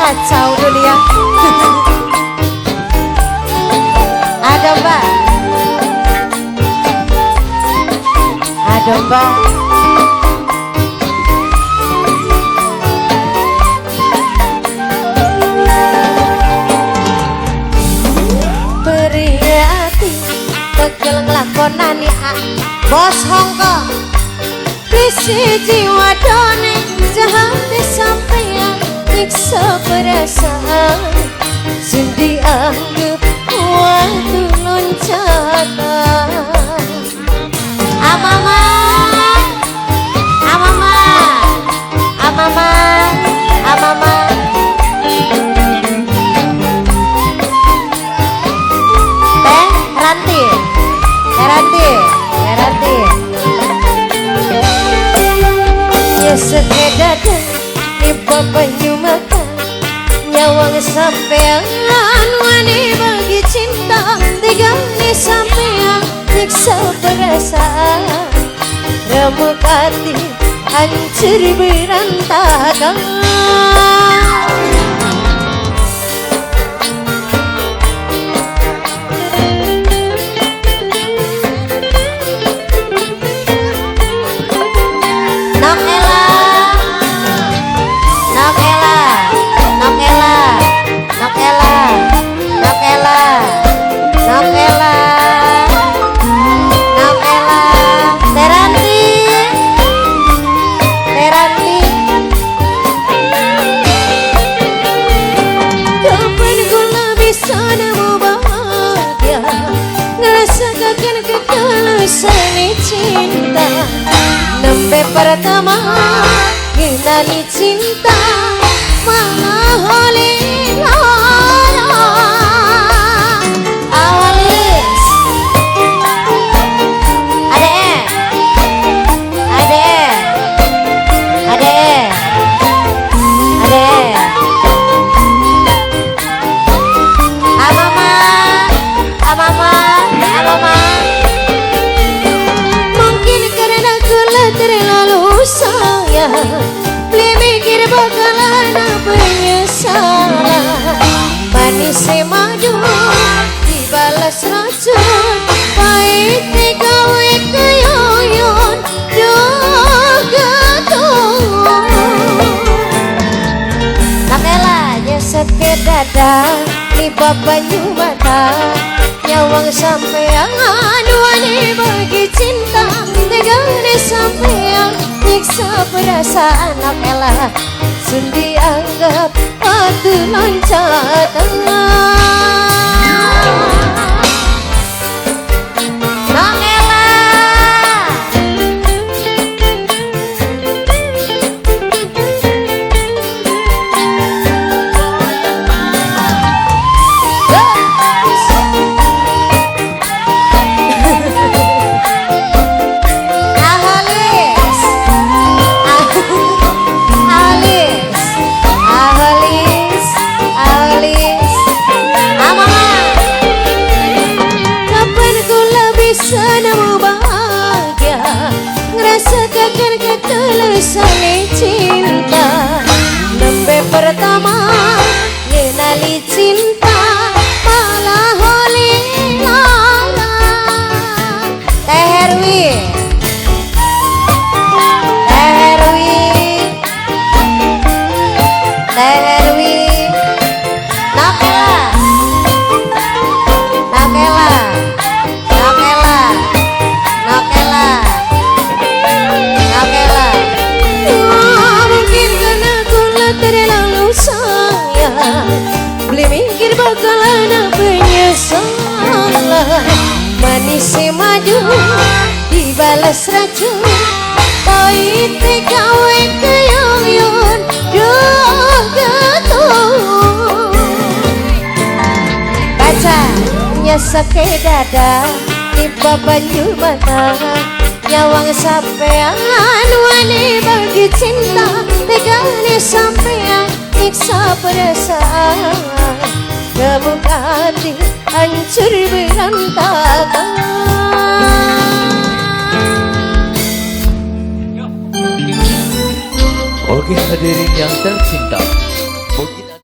kacau dunia. Ada mbak, ada mbak. Tegel nglakonani bos Hongkong bisi jiwa done jahane sampeyan nyiksa perasaan sing dianggep waktu loncatan. Amama amama amama amama Heranti ya sekedar iba banyu makan nyawang sampean wani bagi cinta tigane sampean nyiksa perasaan remuk hati hancur berantakan. Cinta nembe pertama ngenali cinta malah oleh lara awalis ade amama terlalu sayang, beli mikir bakalan penyesalan. Manis madu dibalas racun, pahit gawe keyoyon jogeton. Nakelanya sekedar liba banyu mata, nyawang sampean wani bagi cinta tegane sampean nyiksa perasaan Nakela sun dianggap batu loncatan. Nemu bahagia ngerasakan ketulusan cinta nembe pertama ngenali cinta malah oleh lara. Teh Herwi beli mikir bakalan penyesalan. Manis madu dibalas racun, pahit gawe keyoyon jogeton. Kacanya sekedar tiba banyu mata, nyawang sampean wani bagi cinta tegane sampean nyiksa perasaan remuk hati hancur berantakan. Oke hadirin yang tercinta,